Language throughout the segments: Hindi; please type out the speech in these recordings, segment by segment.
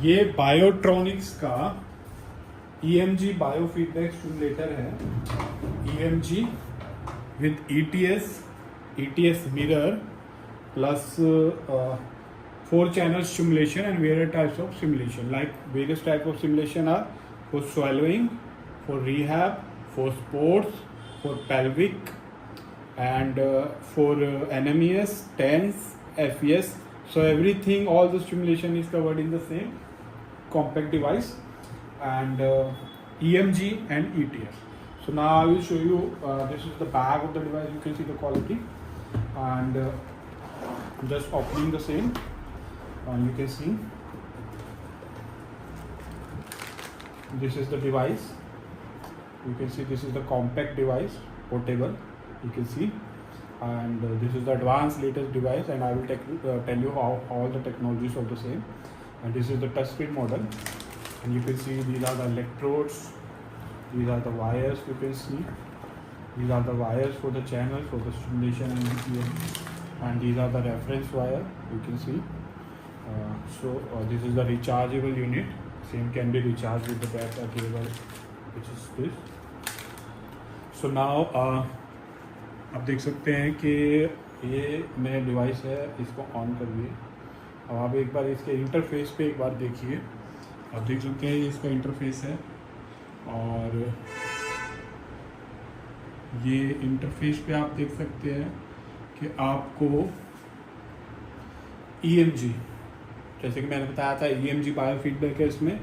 ये बायोट्रॉनिक्स का EMG बायोफीडबैक स्टिमुलेटर है। EMG with ETS mirror plus 4 channel stimulation and various types of stimulation. Like various types of stimulation are for swallowing, for rehab, for sports, for pelvic, and for NMES, TENS, FES. So everything, all the stimulation is covered in the same compact device, and EMG and ETS. So now I will show you, this is the back of the device. You can see the quality, and just opening the same, and you can see this is the device. You can see this is the compact device, portable, you can see, and this is the advanced latest device, and I will tell you how all the technologies of the same. And this is the touchscreen model, and you can see these are the electrodes, these are the wires. You can see these are the wires for the channels for the stimulation and these are the reference wire. You can see this is the rechargeable unit. Same can be recharged with the battery cable, which is this. So now आप देख सकते हैं कि ये नया डिवाइस है, इसको ऑन करिए। अब आप एक बार इसके इंटरफेस पे एक बार देखिए। आप देख सकते हैं ये इसका इंटरफेस है, और ये इंटरफेस पे आप देख सकते हैं कि आपको EMG, जैसे कि मैंने बताया था, EMG बायोफीडबैक है। इसमें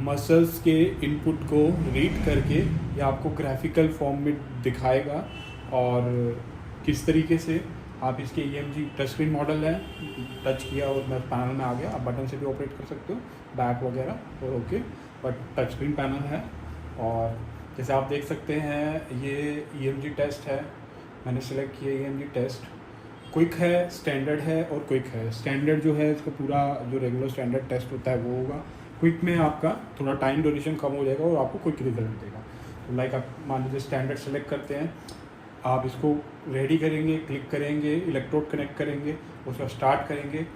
मसल्स के इनपुट को रीड करके ये आपको ग्राफिकल फॉर्म में दिखाएगा, और किस तरीके से आप इसके EMG टच स्क्रीन मॉडल है, टच किया और मैं पैनल में आ गया। आप बटन से भी ऑपरेट कर सकते हो, बैक वगैरह, और okay, but touch screen panel है। और जैसे आप देख सकते हैं ये EMG टेस्ट है, मैंने सेलेक्ट किया EMG टेस्ट। क्विक है, स्टैंडर्ड है और क्विक है। स्टैंडर्ड जो है इसका पूरा जो रेगुलर स्टैंडर्ड टेस्ट होता है वो होगा। क्विक में आपका थोड़ा टाइम ड्यूरेशन कम हो जाएगा और आपको क्विक रिजल्ट देगा। तो लाइक आप मान लीजिए स्टैंडर्ड सेलेक्ट करते हैं, आप इसको रेडी करेंगे, क्लिक करेंगे, इलेक्ट्रोड कनेक्ट करेंगे, उसका स्टार्ट करेंगे,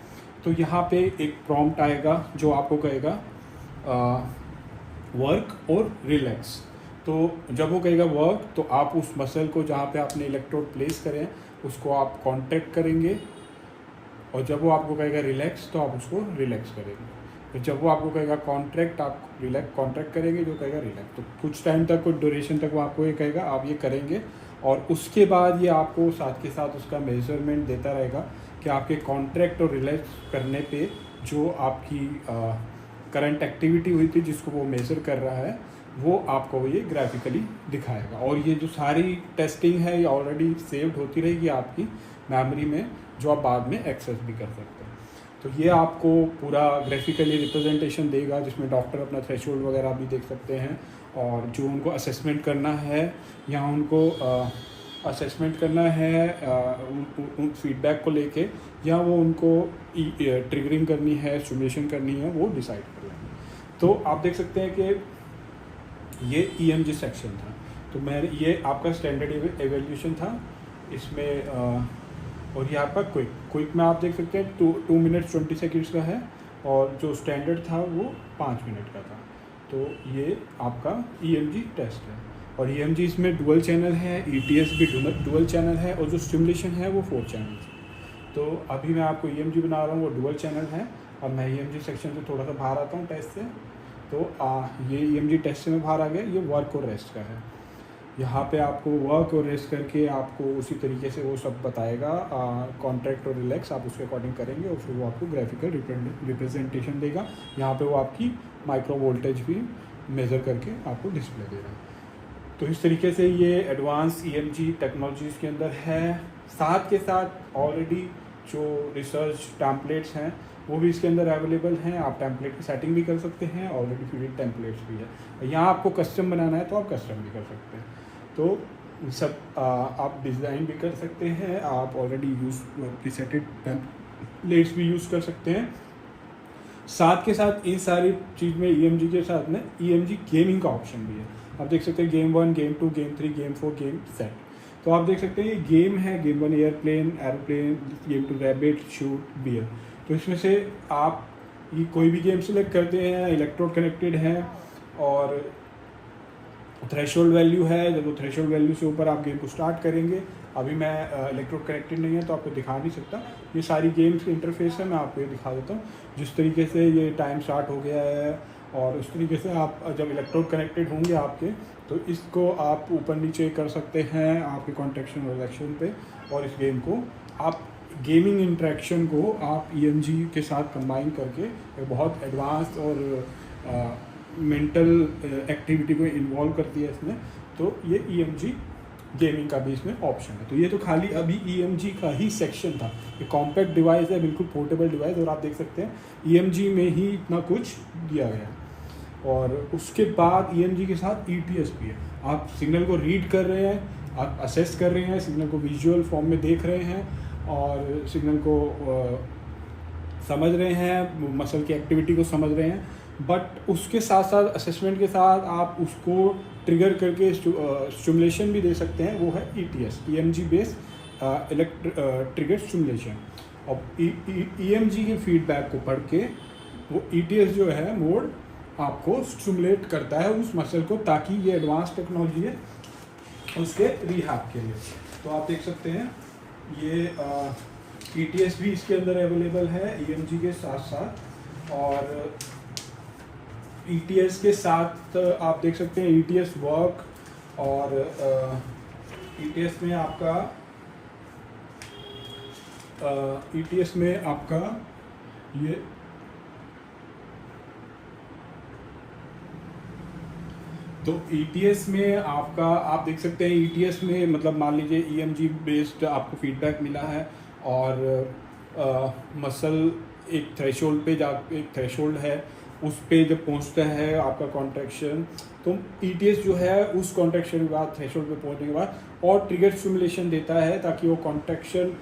तो यहाँ पे एक प्रॉम्प्ट आएगा जो आपको कहेगा वर्क और रिलैक्स। तो जब वो कहेगा वर्क, तो आप उस मसल को जहाँ पे आपने इलेक्ट्रोड प्लेस करें उसको आप कॉन्ट्रैक्ट करेंगे, और जब वो आपको कहेगा रिलैक्स तो आप उसको रिलैक्स करेंगे। तो जब वो आपको कहेगा कॉन्ट्रैक्ट, आप कॉन्ट्रैक्ट करेंगे, जो कहेगा रिलैक्स। तो कुछ टाइम तक, कुछ ड्यूरेशन तक वो आपको ये कहेगा आप ये करेंगे, और उसके बाद ये आपको साथ के साथ उसका मेजरमेंट देता रहेगा कि आपके कॉन्ट्रैक्ट और रिलैक्स करने पे जो आपकी करंट एक्टिविटी हुई थी जिसको वो मेज़र कर रहा है, वो आपको ये ग्राफिकली दिखाएगा। और ये जो सारी टेस्टिंग है ये ऑलरेडी सेव्ड होती रहेगी आपकी मेमोरी में, जो आप बाद में एक्सेस भी कर सकते हैं। तो ये आपको पूरा ग्राफिकली रिप्रेजेंटेशन देगा, जिसमें डॉक्टर अपना थ्रेशोल्ड वगैरह भी देख सकते हैं, और जो उनको असेसमेंट करना है या उनको असेसमेंट करना है उन फीडबैक को लेके, या वो उनको ट्रिगरिंग करनी है, स्टिमुलेशन करनी है, वो डिसाइड कर लेंगे। तो आप देख सकते हैं कि ये EMG सेक्शन था। तो मैं ये आपका स्टैंडर्ड एवेल्यूशन था इसमें, और ये आपका क्विक में आप देख सकते हैं 2 मिनट 20 सेकेंड्स का है, और जो स्टैंडर्ड था वो 5 मिनट का था। तो ये आपका EMG टेस्ट है, और EMG इसमें डुअल चैनल है, ETS भी डुअल चैनल है, और जो स्टिमुलेशन है वो 4 चैनल है। तो अभी मैं आपको EMG बना रहा हूँ, वो डुअल चैनल है। अब मैं EMG सेक्शन से थोड़ा सा बाहर आता हूँ टेस्ट से। तो ये EMG टेस्ट से मैं बाहर आ गया। ये वर्क और रेस्ट का है। यहाँ पे आपको वर्क और रेस्ट करके आपको उसी तरीके से वो सब बताएगा, कॉन्ट्रैक्ट और रिलैक्स आप उसके अकॉर्डिंग करेंगे, और फिर वो आपको ग्राफिकल रिप्रेजेंटेशन देगा। यहाँ पे वो आपकी माइक्रो वोल्टेज भी मेज़र करके आपको डिस्प्ले दे रहा है। तो इस तरीके से ये एडवांस EMG टेक्नोलॉजीज़ के अंदर है। साथ के साथ ऑलरेडी जो रिसर्च टैम्पलेट्स हैं वो भी इसके अंदर अवेलेबल हैं। आप टैम्पलेट की सेटिंग भी कर सकते हैं, ऑलरेडी फिटेड टैम्पलेट्स भी है। यहाँ आपको कस्टम बनाना है तो आप कस्टम भी कर सकते हैं। तो सब आप डिज़ाइन भी कर सकते हैं, आप ऑलरेडी यूज़ प्रीसेटेड टैम्पलेट्स भी यूज़ कर सकते हैं। साथ के साथ इन सारी चीज़ में EMG के साथ में EMG गेमिंग का ऑप्शन भी है। आप देख सकते हैं game 1, game 2, game 3, game 4, game set. तो आप देख सकते हैं ये गेम है, game 1 airplane, game 2 rabbit, shoot, bear. तो इसमें से आप ये कोई भी गेम सेलेक्ट करते हैं, इलेक्ट्रोड कनेक्टेड है और थ्रेशोल्ड वैल्यू है। जब वो थ्रेशोल्ड वैल्यू से ऊपर आप गेम को स्टार्ट करेंगे, अभी मैं इलेक्ट्रोड कनेक्टेड नहीं है तो आपको दिखा नहीं सकता, ये सारी गेम्स की इंटरफेस है, मैं आपको ये दिखा देता हूँ। जिस तरीके से ये टाइम स्टार्ट हो गया है और उस तरीके से आप जब इलेक्ट्रोड कनेक्टेड होंगे आपके, तो इसको आप ऊपर नीचे कर सकते हैं आपके कॉन्ट्रैक्शन और रिलैक्शन पे। और इस गेम को आप गेमिंग इंटरेक्शन को आप EMG के साथ कंबाइन करके एक बहुत एडवांस और मेंटल एक्टिविटी को इन्वॉल्व करती है इसमें। तो ये EMG गेमिंग का भी इसमें ऑप्शन है। तो ये तो खाली अभी EMG का ही सेक्शन था। ये कॉम्पैक्ट डिवाइस है, बिल्कुल पोर्टेबल डिवाइस, और आप देख सकते हैं EMG में ही इतना कुछ दिया गया है। और उसके बाद EMG के साथ ETS भी है। आप सिग्नल को रीड कर रहे हैं, आप असेस कर रहे हैं, सिग्नल को विजुअल फॉर्म में देख रहे हैं और सिग्नल को समझ रहे हैं, मसल की एक्टिविटी को समझ रहे हैं। बट उसके साथ साथ असेसमेंट के साथ आप उसको ट्रिगर करके स्टिमुलेशन भी दे सकते हैं, वो है ETS, EMG based trigger stimulation. और EMG के फीडबैक को पढ़ के वो ETS जो है मोड आपको स्टिमुलेट करता है उस मसल को, ताकि ये एडवांस टेक्नोलॉजी है उसके रिहैब के लिए। तो आप देख सकते हैं ये ETS भी इसके अंदर अवेलेबल है EMG के साथ साथ। और ETS के साथ आप देख सकते हैं ETS वर्क, और ETS में आपका ETS में आपका ये तो ETS में आपका आप देख सकते हैं ETS में मतलब मान लीजिए EMG बेस्ड आपको फीडबैक मिला है और मसल एक थ्रेशोल्ड पे एक थ्रेशोल्ड है, उस पे जब पहुंचता है आपका कॉन्ट्रैक्शन, तो ETS जो है उस कॉन्ट्रैक्शन के बाद थ्रेशोल्ड पे पहुंचने के बाद और ट्रिगर स्टिमुलेशन देता है ताकि वो कॉन्ट्रैक्शन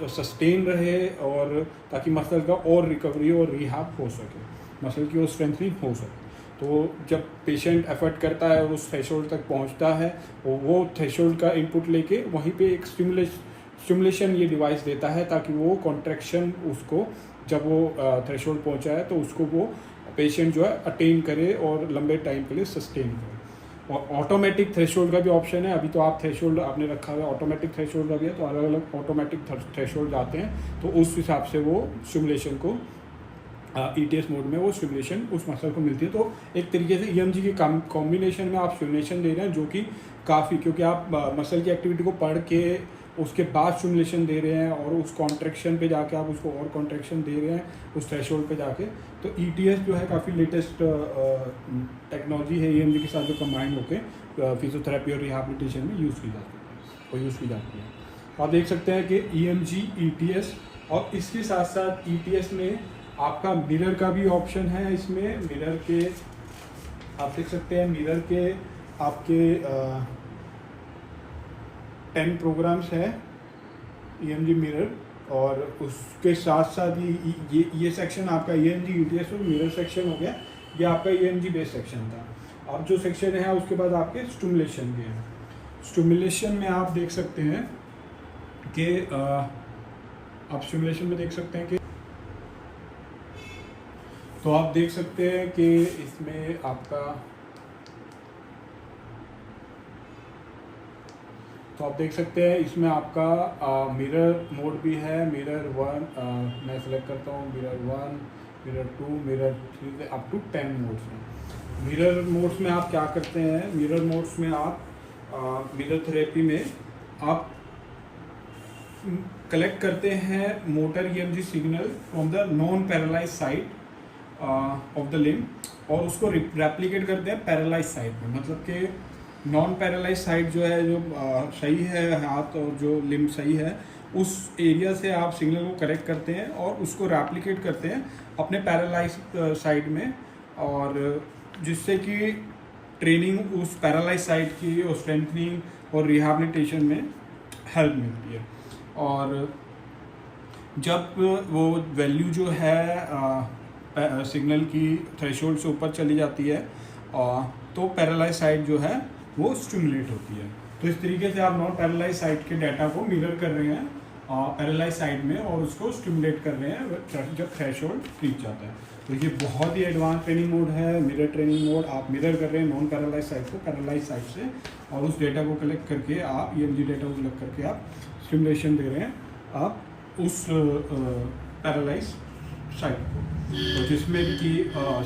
सस्टेन रहे और ताकि मसल का और रिकवरी और रिहैब हो सके, मसल की और स्ट्रेंथनिंग हो सके। तो जब पेशेंट एफर्ट करता है और उस थ्रेशोल्ड तक पहुंचता है, वो थ्रेशोल्ड का इनपुट लेके वहीं पे एक स्टिमुलेशन ये डिवाइस देता है ताकि वो कॉन्ट्रैक्शन उसको जब वो थ्रेशोल्ड पहुंचा है तो उसको वो पेशेंट जो है अटेन करे और लंबे टाइम के लिए सस्टेन करे। और ऑटोमेटिक थ्रेशोल्ड का भी ऑप्शन है। अभी तो आप थ्रेशोल्ड आपने रखा हुआ है, ऑटोमेटिक थ्रेशोल्ड का भी है, तो अलग अलग ऑटोमेटिक थ्रेशोल्ड आते हैं, तो उस हिसाब से वो स्टिमुलेशन को ETS मोड में वो स्टिमुलेशन उस मसल को मिलती है। तो एक तरीके से EMG की कॉम्बिनेशन में आप स्टिमुलेशन दे रहे हैं, जो कि काफ़ी, क्योंकि आप मसल की एक्टिविटी को पढ़ के उसके बाद स्टिमुलेशन दे रहे हैं और उस कॉन्ट्रैक्शन पे जाके आप उसको और कॉन्ट्रैक्शन दे रहे हैं उस थ्रेशोल्ड पे जाके। तो ETS जो है काफ़ी लेटेस्ट टेक्नोलॉजी है EMG के साथ जो कंबाइन होकर फिजियोथेरेपी और रिहैबिलिटेशन में यूज़ की जाती है। आप देख सकते हैं कि EMG ETS और इसके साथ साथ ETS में आपका मिरर का भी ऑप्शन है। इसमें मिरर के आप देख सकते हैं, मिरर के आपके 10 प्रोग्राम्स है EMG मिरर, और उसके साथ साथ ये सेक्शन आपका EMG ETS और मिरर सेक्शन हो गया। ये आपका EMG बेस सेक्शन था। अब जो सेक्शन है उसके बाद आपके स्टिमुलेशन के हैं। स्टिमुलेशन में आप देख सकते हैं कि आप स्टिमुलेशन में देख सकते हैं कि तो आप देख सकते हैं कि इसमें आपका तो आप देख सकते हैं इसमें आपका मिरर मोड भी है। मिरर 1 मैं सेलेक्ट करता हूँ, मिरर 1, मिरर 2, मिरर 3 से अप टू 10 मोड्स में। मिरर मोड्स में आप क्या करते हैं, मिरर मोड्स में आप मिरर थेरेपी में आप कलेक्ट करते हैं motor EMG signal from the non paralyse side of the limb और उसको रेप्लिकेट करते हैं पैरालाइज साइड में। मतलब कि नॉन पैरालाइज साइड जो है, जो सही है हाथ और जो लिम्ब सही है, उस एरिया से आप सिग्नल को कलेक्ट करते हैं और उसको रेप्लिकेट करते हैं अपने पैरालाइज साइड में, और जिससे कि ट्रेनिंग उस पैरालाइज साइड की और स्ट्रेंथनिंग और रिहैबिलिटेशन में हेल्प मिलती है। और जब वो वैल्यू जो है सिग्नल की थ्रेशोल्ड से ऊपर चली जाती है तो पैरालाइज साइड जो है वो स्टिमुलेट होती है। तो इस तरीके से आप नॉन पैरालाइज साइड के डाटा को मिरर कर रहे हैं पैरालाइज साइड में और उसको स्टिमुलेट कर रहे हैं जब थ्रेशोल्ड रीच जाता है। तो ये बहुत ही एडवांस ट्रेनिंग मोड है, मिरर ट्रेनिंग मोड। आप मिरर कर रहे हैं नॉन पैरालाइज साइड को पैरालाइज साइड से, और उस डेटा को कलेक्ट करके आप EMG डेटा को कलेक्ट करके आप स्टिमुलेशन दे रहे हैं आप उस पैरालाइज साइड को। तो जिसमें कि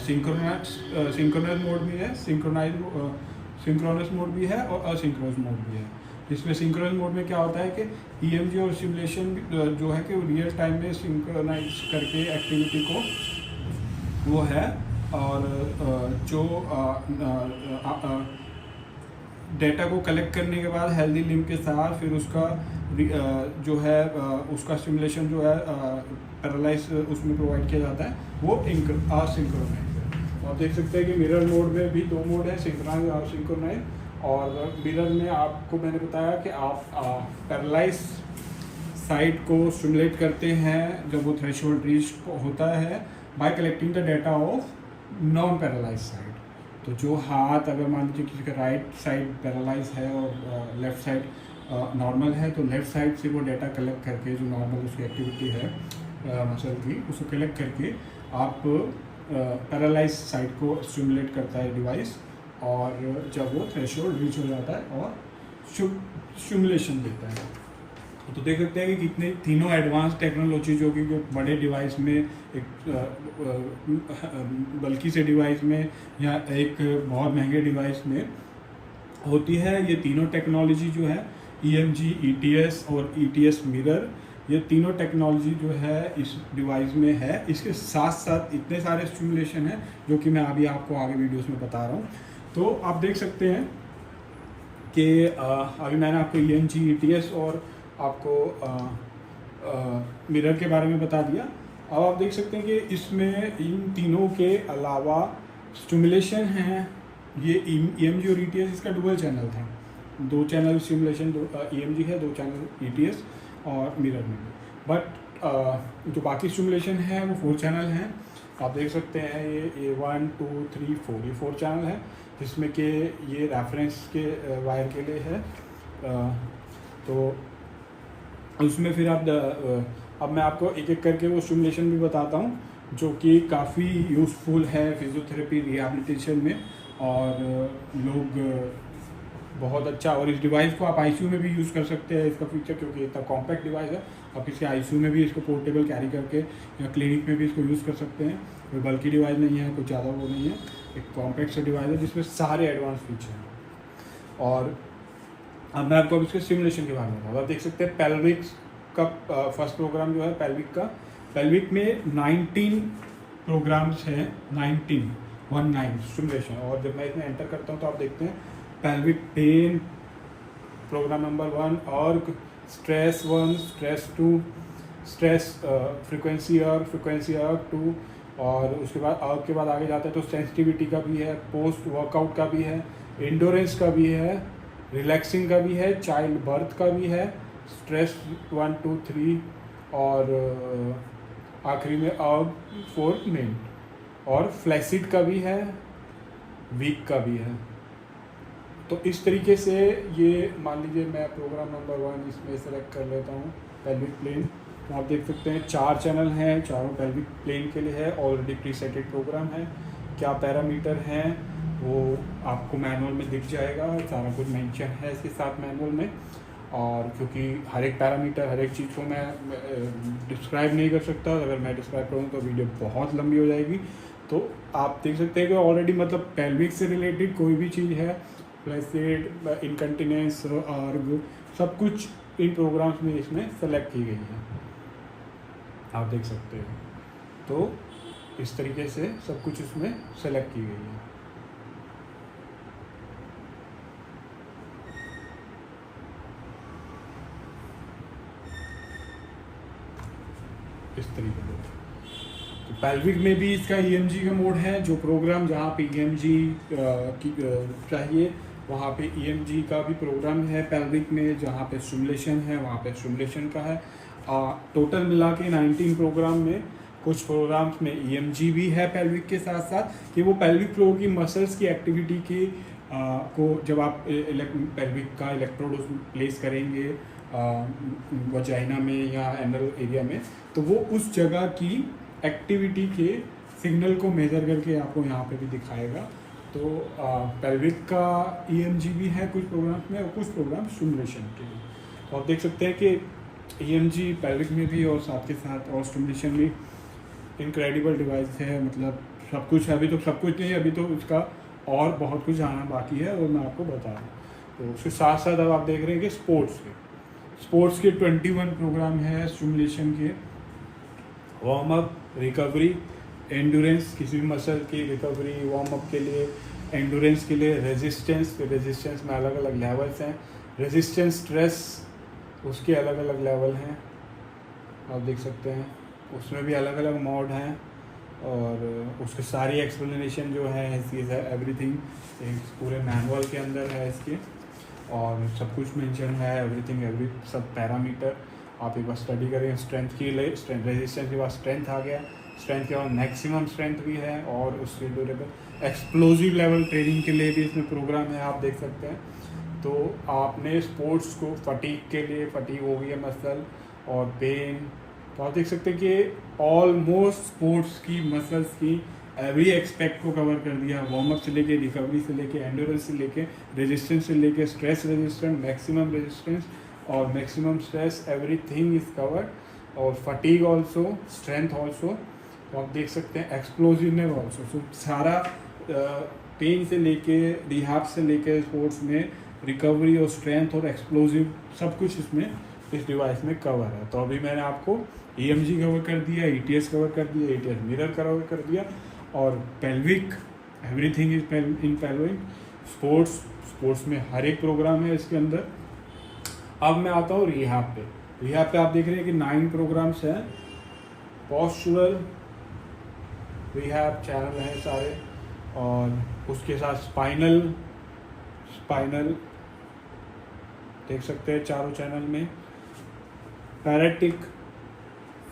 सिंक्रोनस मोड भी है, सिंक्रोनस मोड भी है और असिंक्रोनस मोड भी है। इसमें सिंक्रोनस मोड में क्या होता है कि EMG और सिमुलेशन जो है कि वो रियल टाइम में सिंक्रोनाइज करके एक्टिविटी को वो है, और जो डेटा को कलेक्ट करने के बाद हेल्दी लिम्ब के साथ फिर उसका जो है उसका सिमुलेशन जो है पैरालाइज उसमें प्रोवाइड किया जाता है, वो असिंक्रोनाइज है। आप देख सकते हैं कि मिरर मोड में भी 2 मोड है, सिंक्रोनाइज और सिंक्रोनाइज। और मिरर में आपको मैंने बताया कि आप पैरालाइज साइड को स्टिमुलेट करते हैं जब वो थ्रेशोल्ड रीच होता है bye collecting the data of non paralyse side. तो जो हाथ अगर मान लीजिए किसी का राइट साइड पैरालाइज है और लेफ़्ट साइड नॉर्मल है, तो लेफ़्ट साइड से वो डेटा कलेक्ट करके जो नॉर्मल उसकी एक्टिविटी है मसल की, उसको कलेक्ट करके आप पैरालाइज साइड को स्टिमुलेट करता है डिवाइस, और जब वो थ्रेशोल्ड रीच हो जाता है और स्टिमुलेशन देता है। तो देख सकते हैं कि कितने तीनों एडवांस टेक्नोलॉजी जो कि बड़े डिवाइस में एक बल्कि से डिवाइस में या एक बहुत महंगे डिवाइस में होती है। ये तीनों टेक्नोलॉजी जो है EMG, ETS और ETS मिरर, ये तीनों टेक्नोलॉजी जो है इस डिवाइस में है। इसके साथ साथ इतने सारे स्टिमुलेशन हैं जो कि मैं अभी आपको आगे वीडियोस में बता रहा हूँ। तो आप देख सकते हैं कि अभी मैंने आपको EMG, ETS और आपको मिरर के बारे में बता दिया। अब आप देख सकते हैं कि इसमें इन तीनों के अलावा स्टिमुलेशन हैं। ये EMG और ETS इसका डुअल चैनल था, 2 चैनल स्टिमुलेशन EMG है, 2 चैनल ETS और मिरर में। बट जो बाकी स्टिमुलेशन है वो 4 चैनल हैं। आप देख सकते हैं ये 1, 2, 3, 4 ये 4 चैनल हैं, जिसमें कि ये रेफरेंस के वायर के लिए है। तो उसमें फिर आप अब मैं आपको एक एक करके वो स्टिमुलेशन भी बताता हूँ जो कि काफ़ी यूज़फुल है फिजियोथेरेपी रिहैबिलिटेशन में, और लोग बहुत अच्छा। और इस डिवाइस को आप ICU में भी यूज़ कर सकते हैं, इसका फीचर क्योंकि इतना कॉम्पैक्ट डिवाइस है। आप इसे ICU में भी इसको पोर्टेबल कैरी करके या क्लिनिक में भी इसको यूज़ कर सकते हैं। कोई बल्कि डिवाइस नहीं है, कुछ ज़्यादा वो नहीं है, एक कॉम्पैक्ट सा डिवाइस है जिसमें सारे एडवांस फीचर हैं। और अब मैं आपको अब इसके सिमुलेशन के बारे में बताऊँ। आप देख सकते हैं पेल्विक का फर्स्ट प्रोग्राम जो है पेल्विक में 19 प्रोग्राम्स हैं, 19 सिमुलेशन। और जब मैं इसमें एंटर करता हूँ तो आप देखते हैं पेल्विक पेन प्रोग्राम नंबर 1, और स्ट्रेस 1, स्ट्रेस 2, स्ट्रेस फ्रिक्वेंसी अर्क 2, और उसके बाद अर्क के बाद आगे जाता है तो सेंसिटिविटी का भी है, पोस्ट वर्कआउट का भी है, इंडोरेंस का भी है, रिलैक्सिंग का भी है, चाइल्ड बर्थ का भी है, स्ट्रेस 1, 2, 3, और आखिरी में 4 मेन, और फ्लैसिड का भी है, वीक का भी है। तो इस तरीके से ये मान लीजिए मैं प्रोग्राम नंबर 1 इसमें सेलेक्ट कर लेता हूँ पेल्विक प्लेन। तो आप देख सकते हैं 4 चैनल हैं, चारों पेल्विक प्लेन के लिए है, ऑलरेडी प्रीसेटेड प्रोग्राम है। क्या पैरामीटर हैं वो आपको मैनुअल में दिख जाएगा, सारा कुछ मेंशन है इसके साथ मैनुअल में। और क्योंकि हर एक पैरामीटर हर एक चीज़ को मैं डिस्क्राइब नहीं कर सकता, अगर मैं डिस्क्राइब करूँ तो वीडियो बहुत लंबी हो जाएगी। तो आप देख सकते हैं कि ऑलरेडी मतलब पेल्विक से रिलेटेड कोई भी चीज़ है, फ्लैसिड, इनकंटिनेंस, आर्ग, सब कुछ इन प्रोग्राम्स में इसमें सेलेक्ट की गई है, आप देख सकते हैं। तो इस तरीके से सब कुछ इसमें सेलेक्ट की गई है। इस तरीके से तो पेल्विक में भी इसका EMG का मोड है, जो प्रोग्राम जहाँ पे EMG की चाहिए वहाँ पे EMG का भी प्रोग्राम है। पेल्विक में जहाँ पे स्टिमुलेशन है वहाँ पे स्टिमुलेशन का है। टोटल मिला के 19 प्रोग्राम में कुछ प्रोग्राम्स में EMG भी है पेल्विक के साथ साथ, कि वो पेल्विक फ्लोर की मसल्स की एक्टिविटी की को जब आप पेल्विक का इलेक्ट्रोड उसमें प्लेस करेंगे वजाइना में या एनल एरिया में, तो वो उस जगह की एक्टिविटी के सिग्नल को मेजर करके आपको यहाँ पे भी दिखाएगा। तो पेल्विक का EMG भी है कुछ प्रोग्राम में और कुछ प्रोग्राम स्टिमुलेशन के लिए। तो आप देख सकते हैं कि EMG पेल्विक में भी और साथ के साथ और स्टिमुलेशन भी इनक्रेडिबल डिवाइस है। मतलब सब कुछ, अभी तो सब कुछ नहीं, अभी तो उसका और बहुत कुछ आना बाकी है और मैं आपको बता रहा हूँ। तो उसके साथ साथ अब आप देख रहे हैं कि स्पोर्ट्स के 21 प्रोग्राम है स्टिमुलेशन के, वार्म अप, रिकवरी, एंडोरेंस, किसी भी मसल की रिकवरी, वार्म अप के लिए, एंडोरेंस के लिए, रेजिस्टेंस में अलग अलग लेवल्स हैं, रेजिस्टेंस स्ट्रेस उसके अलग अलग लेवल हैं, आप देख सकते हैं उसमें भी अलग अलग मोड हैं। और उसके सारी एक्सप्लेनेशन जो है चीज़ है, एवरीथिंग पूरे मैनुअल के अंदर है इसके, और सब कुछ मेंशन है, एवरीथिंग एवरी सब पैरामीटर आप एक बार स्टडी करें। स्ट्रेंथ के लिए रेजिस्टेंस के बाद स्ट्रेंथ आ गया, स्ट्रेंथ के बाद मैक्सिमम स्ट्रेंथ भी है, और उसके ड्यूरेबल एक्सप्लोजिव लेवल ट्रेनिंग के लिए भी इसमें प्रोग्राम है, आप देख सकते हैं। तो आपने स्पोर्ट्स को फटीग हो गई है मसल और पेन, तो आप देख सकते हैं कि ऑलमोस्ट स्पोर्ट्स की मसल्स की एवरी एक्सपेक्ट को कवर कर दिया, वार्म अप से लेके, रिकवरी से लेके, एंडोरेंस से लेके, रेजिस्टेंस से लेके, स्ट्रेस रेजिस्टेंस, मैक्सिमम रेजिस्टेंस और maximum stress, everything is covered. और फटीग ऑल्सो, स्ट्रेंथ ऑल्सो, तो आप देख सकते हैं एक्सप्लोजिवनेस ऑल्सो। सो सारा पेन से लेके, रिहाब से लेके, स्पोर्ट्स में रिकवरी और स्ट्रेंथ और एक्सप्लोजिव सब कुछ इसमें इस डिवाइस में कवर है। तो अभी मैंने आपको EMG कवर कर दिया, ETS कवर कर दिया, ETS मिरर कवर कर दिया, और pelvic, everything is in pelvic. Sports में हर एक प्रोग्राम है इसके अंदर। अब मैं आता हूँ रिहाब पे आप देख रहे हैं कि 9 प्रोग्राम्स हैं। पोस्चुरल रिहाब चैनल हैं सारे, और उसके साथ स्पाइनल देख सकते हैं चारों चैनल में। पैराटिक,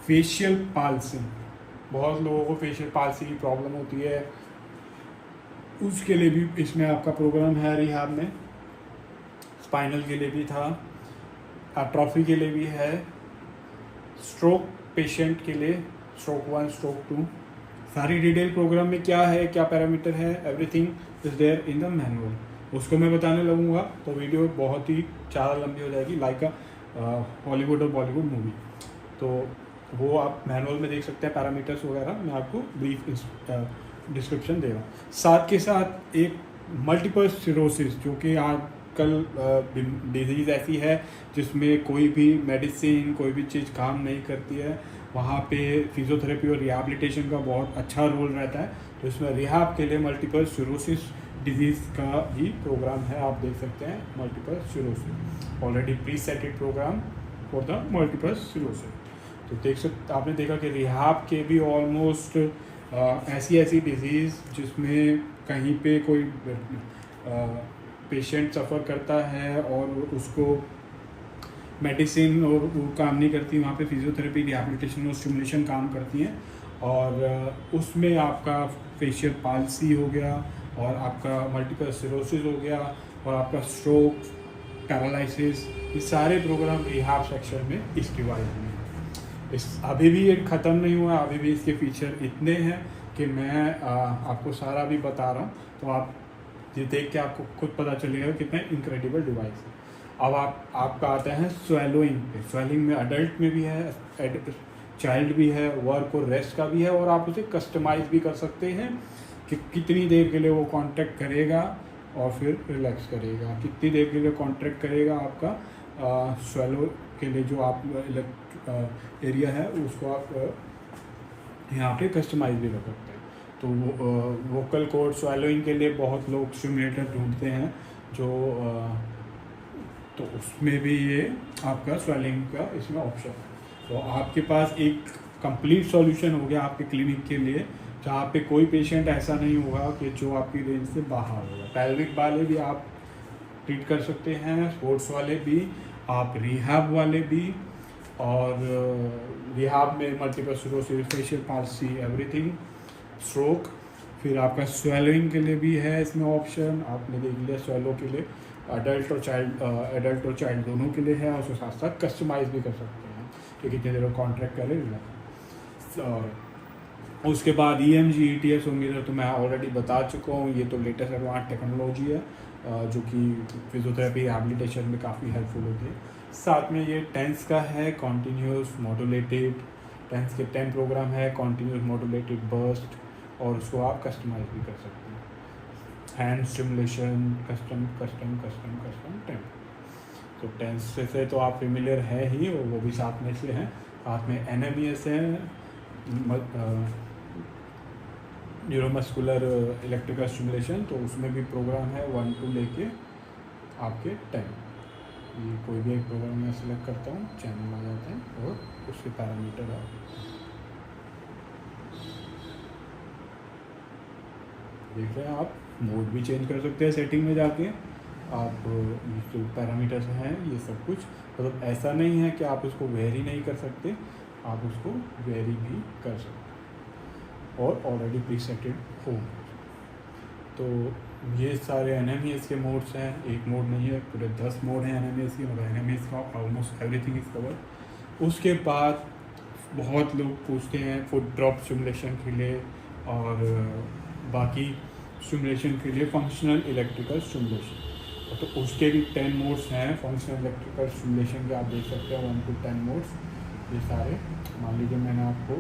फेशियल पाल्सी, बहुत लोगों को फेशियल पाल्सी की प्रॉब्लम होती है, उसके लिए भी इसमें आपका प्रोग्राम है रिहाब में। स्पाइनल के लिए भी था, एट्रोफी के लिए भी है, स्ट्रोक पेशेंट के लिए, स्ट्रोक 1, स्ट्रोक 2, सारी डिटेल प्रोग्राम में क्या है, क्या पैरामीटर है, everything is there in the manual. उसको मैं बताने लगूंगा तो वीडियो बहुत ही ज़्यादा लंबी हो जाएगी, लाइक हॉलीवुड और बॉलीवुड मूवी। तो वो आप मैनुअल में देख सकते हैं, पैरामीटर्स वगैरह मैं आपको ब्रीफ डिस्क्रिप्शन दे रहा हूँ। साथ के साथ एक मल्टीपल सिरोसिस, जो कि आजकल डिजीज़ ऐसी है जिसमें कोई भी मेडिसिन, कोई भी चीज़ काम नहीं करती है, वहाँ पे फिजियोथेरेपी और रिहैबिलिटेशन का बहुत अच्छा रोल रहता है। तो इसमें रिहैब के लिए मल्टीपल सिरोसिस डिजीज़ का भी प्रोग्राम है, आप देख सकते हैं। Multiple sclerosis already pre setted program for the multiple sclerosis. तो देख सकते, आपने देखा कि रिहैब के भी ऑलमोस्ट ऐसी डिजीज़ जिसमें कहीं पे कोई पेशेंट सफ़र करता है और उसको मेडिसिन और वो काम नहीं करती, वहाँ पे फिजियोथेरेपी, रिहैबिलिटेशन और स्टिमुलेशन काम करती हैं। और उसमें आपका फेशियल पाल्सी हो गया, और आपका मल्टीपल सिरोसिस हो गया, और आपका स्ट्रोक, पैरालिसिस, ये सारे प्रोग्राम रिहैब सेक्शन में इस डिवाइस में। अभी भी ये ख़त्म नहीं हुआ, अभी भी इसके फीचर इतने हैं कि मैं आपको सारा भी बता रहा हूँ, तो आप ये देख के आपको खुद पता चलेगा कितना इनक्रेडिबल डिवाइस है। अब आपका आता है स्वेलिंग पे। स्वेलिंग में अडल्ट में भी है, चाइल्ड भी है, वर्क और रेस्ट का भी है, और आप उसे कस्टमाइज भी कर सकते हैं कि कितनी देर के लिए वो कॉन्ट्रैक्ट करेगा और फिर रिलैक्स करेगा, कितनी देर के लिए कॉन्ट्रैक्ट करेगा आपका स्वेलो के लिए जो आप एरिया है उसको आप यहाँ पे कस्टमाइज भी कर सकते हैं। तो वोकल कॉर्ड स्वेलोइंग के लिए बहुत लोग स्टिमुलेटर ढूंढते हैं, जो तो उसमें भी ये आपका स्वेलिंग का इसमें ऑप्शन है। तो आपके पास एक कंप्लीट सॉल्यूशन हो गया आपके क्लिनिक के लिए, जहाँ पे कोई पेशेंट ऐसा नहीं होगा कि जो आपकी रेंज से बाहर होगा। पेल्विक वाले भी आप ट्रीट कर सकते हैं, स्पोर्ट्स वाले भी, आप रिहैब वाले भी, और रिहैब में multiple cirrhosis, facial palsy, everything, stroke, फिर आपका स्वेलिंग के लिए भी है इसमें ऑप्शन, आपने देख लिया स्वेलो के लिए। एडल्ट और चाइल्ड दोनों के लिए है, और उसके साथ साथ कस्टमाइज भी कर सकते हैं कि कितने देर कॉन्ट्रैक्ट करें। और उसके बाद EMG ETS होंगे तो मैं ऑलरेडी बता चुका हूँ, ये तो लेटेस्ट एडवांस टेक्नोलॉजी है जो कि फिजियोथेरेपी रिहैबिलिटेशन में काफ़ी हेल्पफुल होती है। साथ में ये टेंस का है, कॉन्टीन्यूस मॉड्यूलेटेड टेंस के 10 प्रोग्राम है, कॉन्टीन्यूस मॉड्यूलेटेड बर्स्ट, और उसको आप कस्टमाइज भी कर सकते हैं। Hand stimulation, custom TENS. तो टेंस से तो आप फेमिलियर है ही, और वो भी साथ में से हैं। साथ में NMES है, न्यूरोमस्कुलर इलेक्ट्रिकल स्टिमुलेशन, तो उसमें भी प्रोग्राम है 1 to लेके आपके 10। ये कोई भी एक प्रोग्राम मैं सिलेक्ट करता हूँ, चैनल आ जाते हैं और उसके पैरामीटर आप देख रहे हैं। आप मोड भी चेंज कर सकते हैं सेटिंग में जाके। आप जो पैरामीटर्स हैं ये सब कुछ, मतलब ऐसा नहीं है कि आप उसको वेरी नहीं कर सकते, आप उसको वेरी भी कर सकते हैं और ऑलरेडी प्रीसेटेड हो। तो ये सारे NMES के मोड्स हैं, एक मोड नहीं है, पूरे 10 मोड हैं NMES के, मतलब NMES का ऑलमोस्ट एवरीथिंग इज कवर। उसके बाद बहुत लोग पूछते हैं फुट ड्रॉप स्टिमुलेशन के लिए और बाकी स्टिमुलेशन के लिए फंक्शनल इलेक्ट्रिकल स्टिमुलेशन, तो उसके भी 10 मोड्स हैं फंक्शनल इलेक्ट्रिकल स्टिमुलेशन के। आप देख सकते हैं 1 to 10 मोड्स ये सारे। मान लीजिए मैंने आपको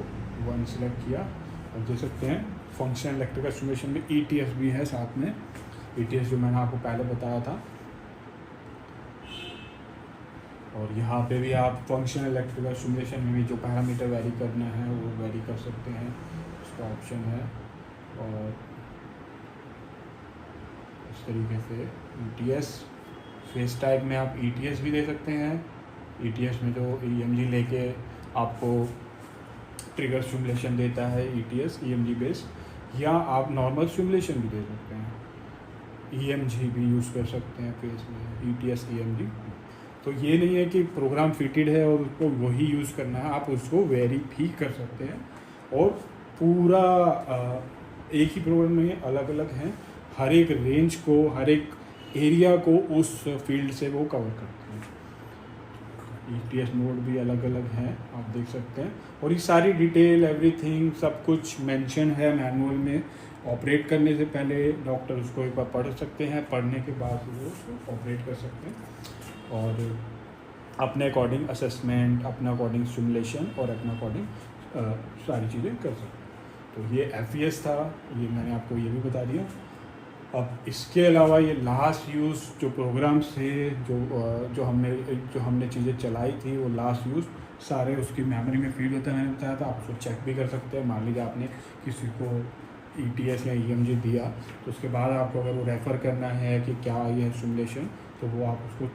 1 सिलेक्ट किया, और देख सकते हैं फंक्शनल इलेक्ट्रिकल स्टिमुलेशन में ETS भी है साथ में, ETS जो मैंने आपको पहले बताया था। और यहाँ पे भी आप फंक्शनल इलेक्ट्रिकल स्टिमुलेशन में भी जो पैरामीटर वेरी करना है वो वेरी कर सकते हैं, उसका ऑप्शन है। और इस तरीके से ETS फेस टाइप में आप ETS भी दे सकते हैं। ETS में जो EMG लेके आपको ट्रिगर स्टिमुलेशन देता है ETS EMG बेस्ड, या आप नॉर्मल स्टिमुलेशन भी दे सकते हैं, EMG भी यूज़ कर सकते हैं फेस में, ETS EMG। तो ये नहीं है कि प्रोग्राम फिटेड है और उसको वही यूज़ करना है, आप उसको वेरी भी कर सकते हैं। और पूरा एक ही प्रोग्राम में अलग अलग हैं, हर एक रेंज को, हर एक एरिया को उस फील्ड से वो कवर करते हैं। ETS मोड भी अलग अलग हैं, आप देख सकते हैं। और ये सारी डिटेल एवरीथिंग सब कुछ मेंशन है मैनुअल में। ऑपरेट करने से पहले डॉक्टर उसको एक बार पढ़ सकते हैं, पढ़ने के बाद वो उसको ऑपरेट कर सकते हैं और अपने अकॉर्डिंग असेसमेंट, अपने अकॉर्डिंग स्टिमुलेशन और अपने अकॉर्डिंग सारी चीज़ें कर सकते हैं। तो ये FES था, ये मैंने आपको ये भी बता दिया। अब इसके अलावा ये लास्ट यूज़ जो प्रोग्राम से जो हमने चीज़ें चलाई थी, वो लास्ट यूज़ सारे उसकी मेमोरी में फीड होता है। मैंने बताया था, आप उसको चेक भी कर सकते हैं। मान लीजिए आपने किसी को ETS या EMG दिया, तो उसके बाद आपको अगर वो रेफ़र करना है कि क्या ये स्टिमुलेशन, तो वो आप उसको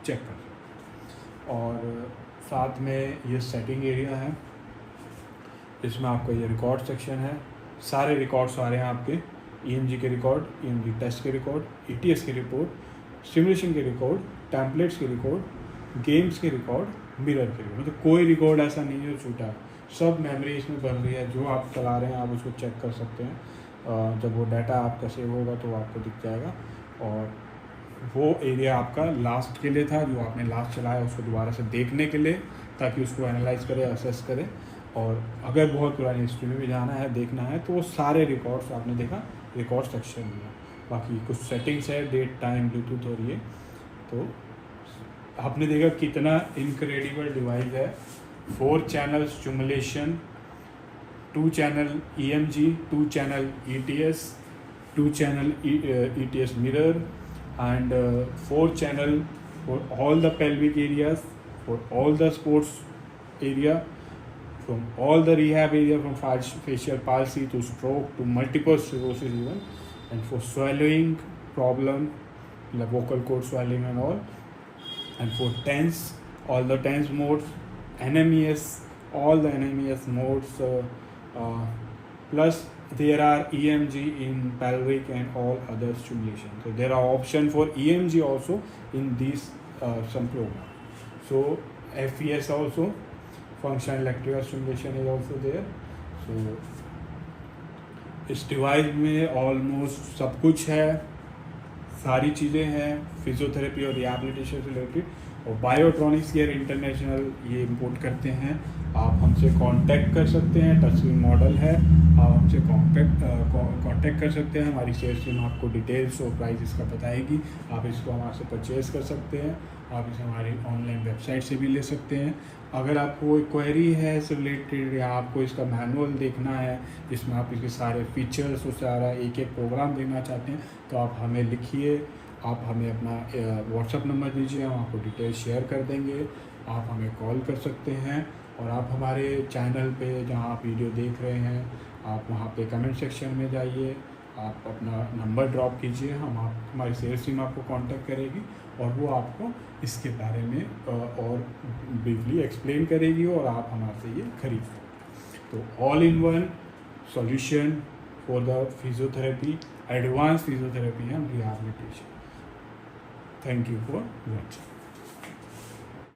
चेक कर सकते हैं। और साथ में ये सेटिंग एरिया है, इसमें आपका ये रिकॉर्ड सेक्शन है। सारे रिकॉर्ड्स आ रहे हैं आपके, EMG के रिकॉर्ड, EMG टेस्ट के रिकॉर्ड, ETS के रिकॉर्ड, स्टिमुलेशन के रिकॉर्ड, टेम्पलेट्स के रिकॉर्ड, गेम्स के रिकॉर्ड, मिरर के रिकॉर्ड। मतलब कोई रिकॉर्ड ऐसा नहीं है जो छूटा, सब मेमोरी इसमें बन रही है। जो आप चला रहे हैं आप उसको चेक कर सकते हैं। जब वो डाटा आपका सेव होगा तो आपको दिख जाएगा। और वो एरिया आपका लास्ट के लिए था, जो आपने लास्ट चलाया उसको दोबारा से देखने के लिए, ताकि उसको एनालाइज करे, असेस करे। और अगर बहुत पुरानी हिस्ट्री में भी जाना है, देखना है, तो वो सारे रिकॉर्ड्स आपने देखा रिकॉर्ड सेक्शन में। बाकी कुछ सेटिंग्स है, डेट, टाइम, ब्लूटूथ और ये, तो आपने देखा कितना इनक्रेडिबल डिवाइस है। 4 channel stimulation, 2 channel EMG, 2 channel ETS, 2 channel ETS mirror and 4 channel for all the pelvic areas, for all the sports area, from all the rehab area, from facial palsy to stroke to multiple sclerosis even, and for swallowing problem like vocal cord swelling and all, and for TENS, all the TENS modes, NMES, all the NMES modes, plus there are EMG in pelvic and all other stimulation. So there are option for EMG also in these some programs. So FES also, functional electrical stimulation is also there. So इस डिवाइस में ऑलमोस्ट सब कुछ है, सारी चीज़ें हैं फिजियोथेरेपी और रिहैबिलिटेशन से रिलेटेड। और बायोट्रॉनिक्स केयर इंटरनेशनल ये इंपोर्ट करते हैं। आप हमसे कांटेक्ट कर सकते हैं, टच स्क्रीन मॉडल है, आप हमसे कांटेक्ट कर सकते हैं। हमारी सेल्स टीम आपको डिटेल्स और प्राइस इसका बताएगी। आप इसको हमारे से परचेज़ कर सकते हैं। आप इसे हमारी ऑनलाइन वेबसाइट से भी ले सकते हैं। अगर आपको कोई क्वेरी है इससे रिलेटेड या आपको इसका मैनुअल देखना है जिसमें आप इसके सारे फीचर्स और सारा एक एक प्रोग्राम देखना चाहते हैं तो आप हमें लिखिए, आप हमें अपना व्हाट्सअप नंबर दीजिए, हम आपको डिटेल शेयर कर देंगे। आप हमें कॉल कर सकते हैं और आप हमारे चैनल पे जहाँ आप वीडियो देख रहे हैं आप वहाँ पे कमेंट सेक्शन में जाइए, आप अपना नंबर ड्रॉप कीजिए, हमारी सेल्स टीम आपको कांटेक्ट करेगी और वो आपको इसके बारे में और ब्रीफली एक्सप्लेन करेगी और आप हमारे से ये खरीद सकते। तो all in one solution for the physiotherapy, advance physiotherapy and rehabilitation. Thank you for watching.